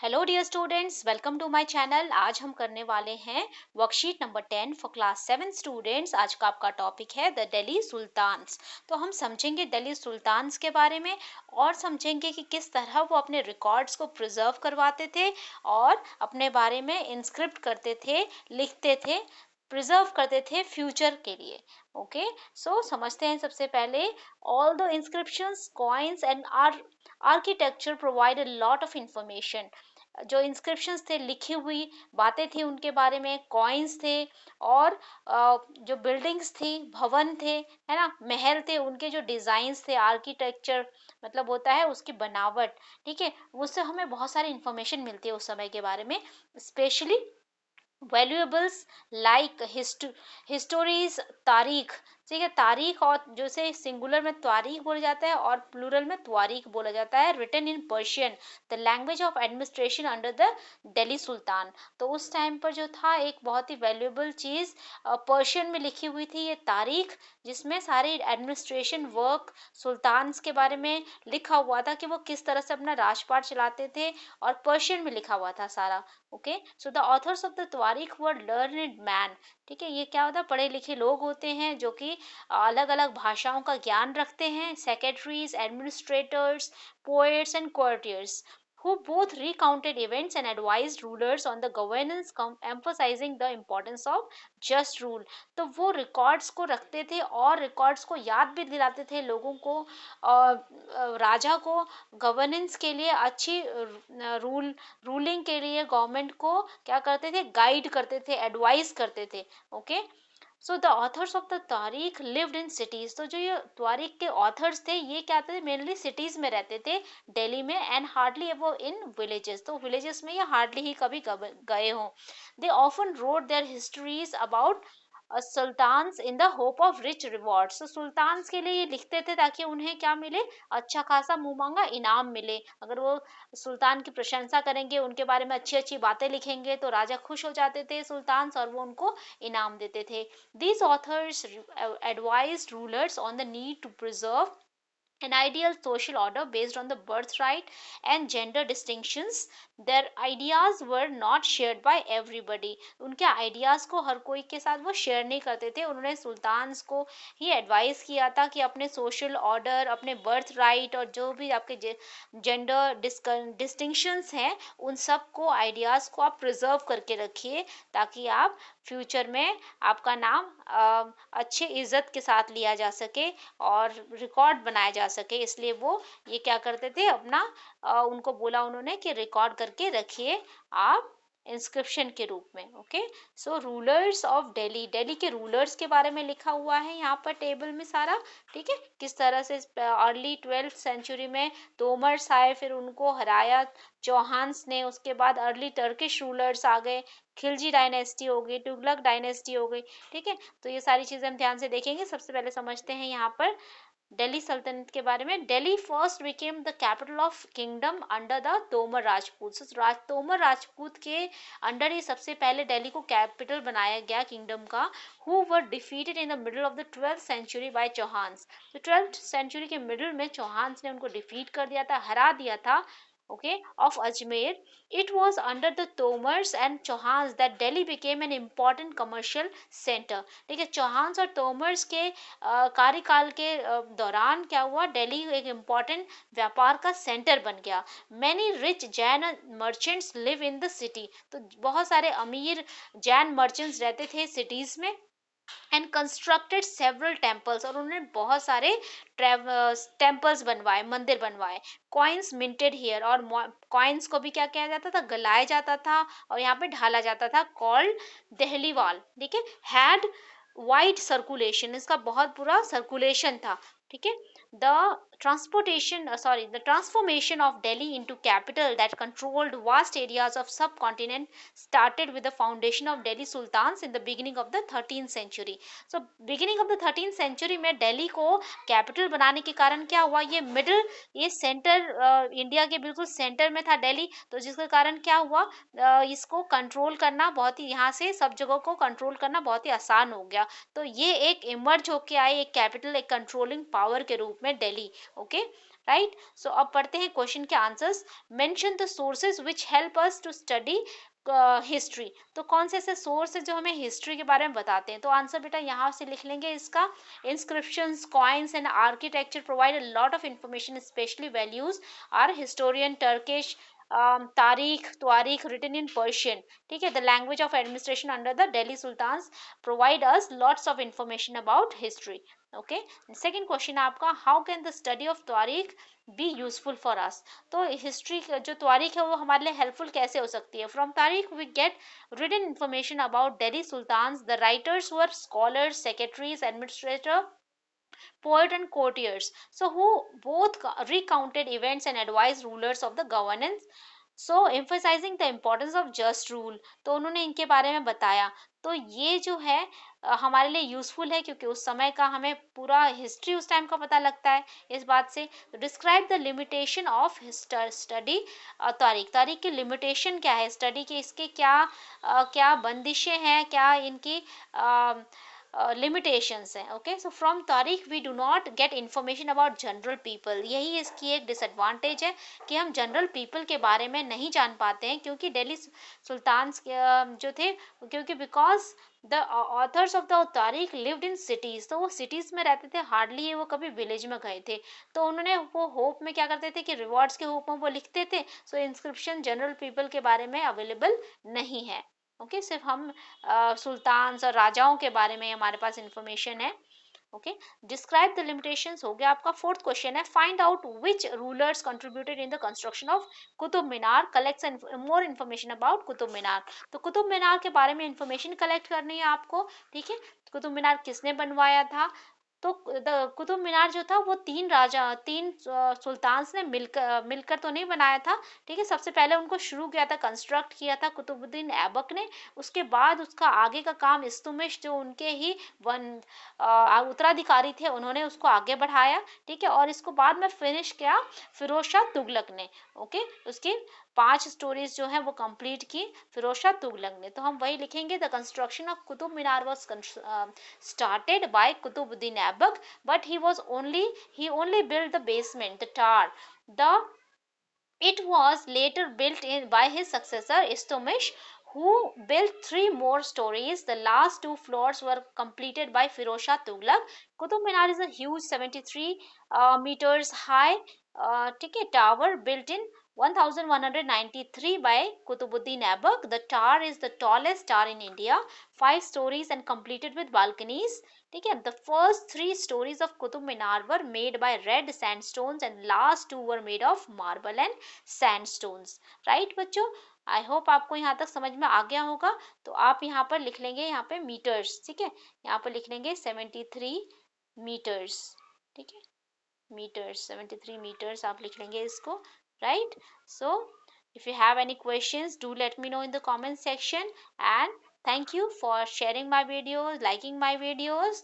Hello dear students, welcome to my channel. आज हम करने वाले हैं worksheet number 10 for class 7 students. आज का आपका टॉपिक है द दिल्ली सुल्तान्स। तो हम समझेंगे दिल्ली सुल्तान्स के बारे में और समझेंगे कि किस तरह वो अपने रिकॉर्ड्स को प्रिजर्व करवाते थे और अपने बारे में इंस्क्रिप्ट करते थे, लिखते थे, प्रिजर्व करते थे फ्यूचर के लिए। ओके, सो समझते हैं सबसे पहले। All the inscriptions, coins and architecture provide a lot of information. जो इंस्क्रिप्शंस थे, लिखी हुई बातें थी उनके बारे में, कॉइन्स थे और जो बिल्डिंग्स थी, भवन थे, है ना, महल थे, उनके जो डिजाइन्स थे, आर्किटेक्चर मतलब होता है उसकी बनावट। ठीक है, उससे हमें बहुत सारी इंफॉर्मेशन मिलती है उस समय के बारे में, स्पेशली वैल्यूएबल्स लाइक हिस्टोरीज, तारीख। ठीक है, तारीख, और जैसे सिंगुलर में तारीख बोला जाता है और प्लूरल में त्वारीख बोला जाता है। Written in Persian, the language of administration under the Delhi sultan. तो उस टाइम पर जो था एक बहुत ही वैल्यूएबल चीज पर्शियन में लिखी हुई थी ये तारीख, जिसमें सारे एडमिनिस्ट्रेशन वर्क सुल्तान्स के बारे में लिखा हुआ था कि वो किस तरह से अपना राजपाट चलाते थे, और पर्शियन में लिखा हुआ था सारा। Okay, so the authors of the tawarikh were learned man. ठीक है, ये क्या होता है, पढ़े लिखे लोग होते हैं जो कि अलग अलग भाषाओं का ज्ञान रखते हैं। Secretaries, administrators, poets and courtiers who both recounted events and advised rulers on the governance, emphasizing the importance of just rule। तो वो रिकॉर्ड्स को रखते थे और रिकॉर्ड्स को याद भी दिलाते थे लोगों को, राजा को गवर्नेंस के लिए, अच्छी रूलिंग के लिए गवर्नमेंट को क्या करते थे, गाइड करते थे, एडवाइस करते थे। Okay, so the authors of the तारीख लिव्ड इन सिटीज। तो जो ये तारीख के ऑथर्स थे ये क्या थे, मेनली सिटीज में रहते थे दिल्ली में, and hardly ever in villages. तो विलेजेस में ये हार्डली ही कभी गए हों। They often wrote their histories about sultans in the hope of rich rewards. तो सुल्तान्स के लिए ये लिखते थे ताकि उन्हें क्या मिले, अच्छा खासा मुंह मांगा इनाम मिले। अगर वो सुल्तान की प्रशंसा करेंगे, उनके बारे में अच्छी अच्छी बातें लिखेंगे, तो राजा खुश हो जाते थे सुल्तान्स, और वो उनको इनाम देते थे। These authors advised rulers on the need to preserve an ideal social order based on the birthright and gender distinctions. Their ideas were not shared by everybody। उनके आइडियाज को हर कोई के साथ वो शेयर नहीं करते थे। उन्होंने सुल्तान्स को ही एडवाइस किया था कि अपने सोशल ऑर्डर, अपने बर्थ राइट और जो भी आपके जेंडर डिस्टिंक्शंस हैं, उन सब को, आइडियाज को आप प्रिजर्व करके रखिए, ताकि आप फ्यूचर में आपका नाम अच्छे इज्जत के साथ लिया जा सके और रिकॉर्ड बनाया जा सके। इसलिए वो ये क्या करते थे, अपना उनको बोला उन्होंने कि रिकॉर्ड करके रखिए आप इंस्क्रिप्शन के रूप में। Okay, so rulers of Delhi, Delhi के रूलर्स के बारे में लिखा हुआ है यहाँ पर टेबल में सारा। ठीक है, किस तरह से अर्ली 12th सेंचुरी में तोमर्स आए, फिर उनको हराया चौहान्स ने, उसके बाद अर्ली टर्किश रूलर्स आ गए, खिलजी डायनेस्टी हो गई, तुगलक डायनेस्टी हो गई। ठीक है, तो ये सारी चीजें हम ध्यान से देखेंगे। सबसे पहले समझते हैं यहाँ पर दिल्ली सल्तनत के बारे में। Delhi first became the capital of kingdom under the Tomar Rajput. Tomar Rajput के अंडर ही सबसे पहले दिल्ली को कैपिटल बनाया गया किंगडम का। Who were defeated in the middle of the 12th century by Chauhans. तो 12th सेंचुरी के मिडल में चौहान्स ने उनको डिफीट कर दिया था, हरा दिया था। Okay, of Ajmer. It was under the Tomars and Chauhans that Delhi became an important commercial center। ठीक है, चौहान्स और तोमर्स के कार्यकाल के दौरान क्या हुआ, दिल्ली एक इम्पोर्टेंट व्यापार का सेंटर बन गया। Many rich Jain merchants live in the city. तो बहुत सारे अमीर जैन मर्चेंट्स रहते थे सिटीज में। एंड कंस्ट्रक्टेड सेवरल टेम्पल्स, और उन्होंने बहुत सारे टेम्पल्स बनवाए, मंदिर बनवाए। कॉइन्स मिंटेड हियर, और कॉइन्स को भी क्या किया जाता था, गलाया जाता था और यहाँ पे ढाला जाता था, कॉल्ड दहलीवाल। ठीक है, हैड वाइड सर्कुलेशन, इसका बहुत बुरा सर्कुलेशन था। ठीक है, the the transformation of Delhi into capital that controlled vast areas of subcontinent started with the foundation of Delhi Sultans in the beginning of the 13th century। so beginning of the 13th century में दिल्ली को capital बनाने के कारण क्या हुआ, ये centre, India के बिल्कुल सेंटर में था दिल्ली, तो जिसके कारण क्या हुआ, इसको कंट्रोल करना बहुत ही, यहाँ से सब जगहों को कंट्रोल करना बहुत ही आसान हो गया। तो ये एक इमर्ज होके आए, एक कैपिटल, एक कंट्रोलिंग पावर के रूप में दिल्ली। Okay, right. सो अब पढ़ते हैं क्वेश्चन के answers. Mention the sources which help us to study history. तो कौन से ऐसे सोर्स है जो हमें हिस्ट्री के बारे में बताते हैं? तो आंसर बेटा यहाँ से लिख लेंगे इसका। Inscriptions, coins and architecture provide a lot of information, specially values are historian Turkish tarikh written in Persian. ठीक है, the language of administration under the Delhi sultans provide us lots of information about history. Okay, second question आपका, how can the study of tarikh be useful for us? तो history जो तारीख है वो हमारे लिए हेल्पफुल कैसे हो सकती है? फ्रॉम तारीख we get written information about Delhi Sultans. The writers were scholars, secretaries, administrator, poet and courtiers, so who both recounted events and advised rulers of the governance, so emphasizing the importance of just rule. तो उन्होंने इनके बारे में बताया। तो ये जो है हमारे लिए यूजफुल है क्योंकि उस समय का हमें पूरा हिस्ट्री उस टाइम का पता लगता है इस बात से। Describe the limitation of study तारीख। तारीख की लिमिटेशन क्या है, स्टडी के इसके क्या क्या बंदिशें हैं, क्या इनकी लिमिटेशंस हैं। ओके, सो फ्रॉम तारीख we do not get information about general people. यही इसकी एक डिसएडवांटेज है कि हम जनरल पीपल के बारे में नहीं जान पाते हैं, क्योंकि दिल्ली सुल्तान्स जो थे, क्योंकि because the authors of the तारीख लिव्ड इन सिटीज, तो वो सिटीज में रहते थे, हार्डली ही वो कभी विलेज में गए थे। तो उन्होंने वो होप में क्या करते थे कि रिवॉर्ड्स के होप में वो लिखते थे। सो इंस्क्रिप्शन जनरल पीपल के बारे में अवेलेबल नहीं है। ओके, सिर्फ हम सुल्तान्स और राजाओं के बारे में हमारे पास इंफॉर्मेशन है। ओके, डिस्क्राइब द लिमिटेशंस हो गया आपका। फोर्थ क्वेश्चन है, find out which rulers contributed in the construction of Qutub Minar, collects more information about Qutub Minar. तो कुतुब मीनार के बारे में इंफॉर्मेशन कलेक्ट करनी है आपको। ठीक है, कुतुब मीनार किसने बनवाया था? तो कुतुब मीनार जो था वो तीन सुल्तान्स ने मिलकर मिलकर तो नहीं बनाया था। ठीक है, सबसे पहले उनको शुरू किया था, कंस्ट्रक्ट किया था कुतुबुद्दीन ऐबक ने। उसके बाद उसका आगे का काम इल्तुतमिश जो उनके ही वन उत्तराधिकारी थे उन्होंने उसको आगे बढ़ाया। ठीक है, और इसको बाद में फिनिश किया फिरोज शाह तुगलक ने। ओके, उसकी 5 स्टोरीज जो है वो कंप्लीट की फिरोज शाह तुगलक ने। तो हम वही लिखेंगे, the construction of Qutub Minar was started by Qutbuddin Aibak, but he only built the basement, the tower. The It was later built in by his successor Istomish, who built 3 more stories. The last 2 floors were completed by Firoz Shah Tughlaq. Qutub Minar is a huge 73 meters high tower built in 1193 by Qutbuddin Aibak. The tower is the tallest tower in India, 5 stories and completed with balconies. ठीक है, the first 3 stories of Qutub Minar were made by red sandstones and last 2 were made of marble and sandstones. Right बच्चों, I hope आपको यहाँ तक समझ में आ गया होगा। तो आप यहाँ पर लिख लेंगे, यहाँ पे मीटर्स। ठीक है, यहाँ पर लिख लेंगे 73 मीटर्स। ठीक है, मीटर्स 73 मीटर्स आप लिख लेंगे इसको। Right, so if you have any questions, do let me know in the comment section, and thank you for sharing my videos, liking my videos.